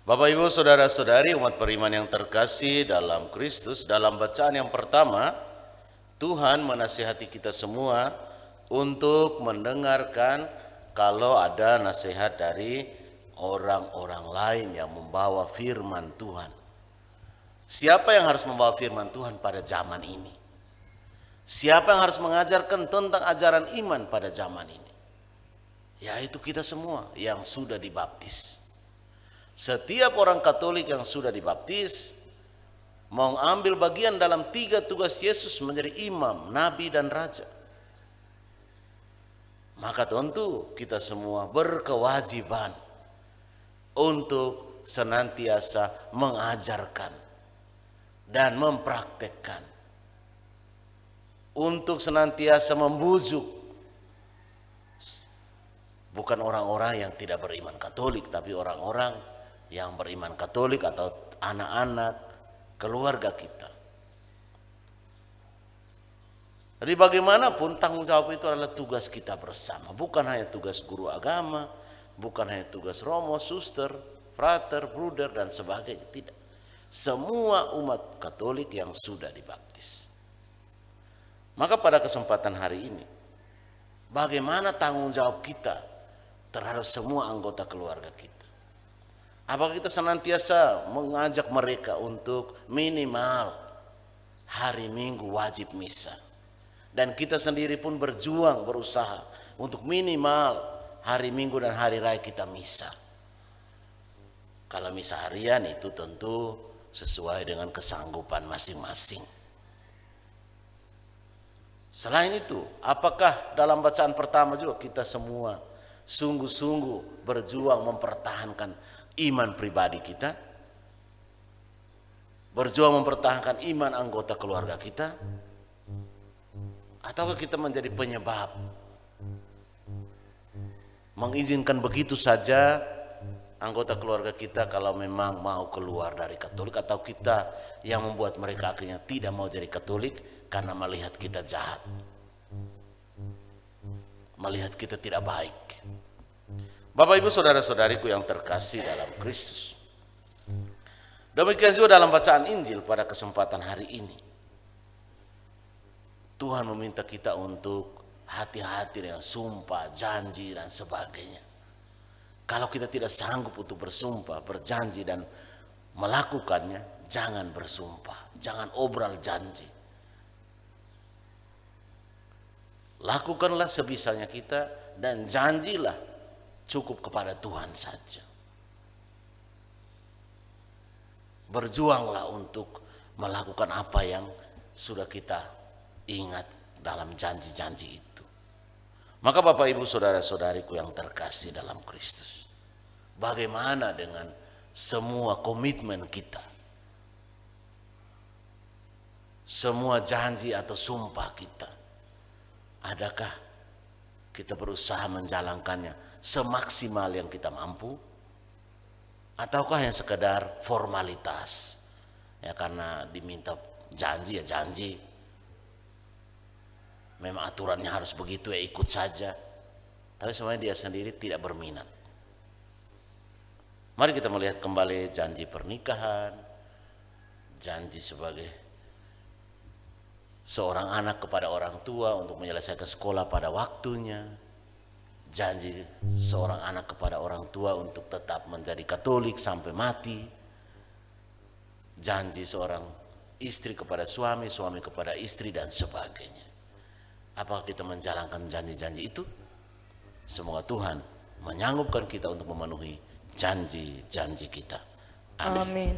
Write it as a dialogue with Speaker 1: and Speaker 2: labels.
Speaker 1: Bapak Ibu Saudara-saudari umat beriman yang terkasih dalam Kristus, dalam bacaan yang pertama Tuhan menasihati kita semua untuk mendengarkan kalau ada nasihat dari orang-orang lain yang membawa firman Tuhan. Siapa yang harus membawa firman Tuhan pada zaman ini? Siapa yang harus mengajarkan tentang ajaran iman pada zaman ini? Yaitu kita semua yang sudah dibaptis. Setiap orang Katolik yang sudah dibaptis mengambil bagian dalam 3 tugas Yesus menjadi imam, nabi, dan raja. Maka tentu kita semua berkewajiban untuk senantiasa mengajarkan dan mempraktekkan, untuk senantiasa membujuk bukan orang-orang yang tidak beriman Katolik, tapi orang-orang yang beriman Katolik atau anak-anak keluarga kita. Jadi bagaimanapun tanggung jawab itu adalah tugas kita bersama. Bukan hanya tugas guru agama, bukan hanya tugas romo, suster, frater, bruder, dan sebagainya. Tidak. Semua umat Katolik yang sudah dibaptis. Maka pada kesempatan hari ini, bagaimana tanggung jawab kita terhadap semua anggota keluarga kita? Apakah kita senantiasa mengajak mereka untuk minimal hari Minggu wajib misa, dan kita sendiri pun berjuang berusaha untuk minimal hari Minggu dan hari raya kita misa. Kalau misa harian itu tentu sesuai dengan kesanggupan masing-masing. Selain itu, apakah dalam bacaan pertama juga kita semua sungguh-sungguh berjuang mempertahankan iman pribadi kita, berjuang mempertahankan iman anggota keluarga kita, ataukah kita menjadi penyebab mengizinkan begitu saja anggota keluarga kita kalau memang mau keluar dari Katolik, atau kita yang membuat mereka akhirnya tidak mau jadi Katolik karena melihat kita jahat, melihat kita tidak baik. Bapak Ibu Saudara-saudariku yang terkasih dalam Kristus, demikian juga dalam bacaan Injil pada kesempatan hari ini, Tuhan meminta kita untuk hati-hati dengan sumpah, janji, dan sebagainya. Kalau kita tidak sanggup untuk bersumpah, berjanji, dan melakukannya, jangan bersumpah, jangan obral janji. Lakukanlah sebisanya kita, dan janjilah cukup kepada Tuhan saja. Berjuanglah untuk melakukan apa yang sudah kita ingat dalam janji-janji itu. Maka Bapak Ibu Saudara-saudariku yang terkasih dalam Kristus, bagaimana dengan semua komitmen kita, semua janji atau sumpah kita? Adakah kita berusaha menjalankannya semaksimal yang kita mampu, ataukah yang sekedar formalitas, ya karena diminta janji ya janji, memang aturannya harus begitu ya ikut saja, tapi sebenarnya dia sendiri tidak berminat. Mari kita melihat kembali janji pernikahan, janji sebagai seorang anak kepada orang tua untuk menyelesaikan sekolah pada waktunya, janji seorang anak kepada orang tua untuk tetap menjadi Katolik sampai mati, janji seorang istri kepada suami, suami kepada istri, dan sebagainya. Apakah kita menjalankan janji-janji itu? Semoga Tuhan menyanggupkan kita untuk memenuhi janji-janji kita. Amin.
Speaker 2: Amin.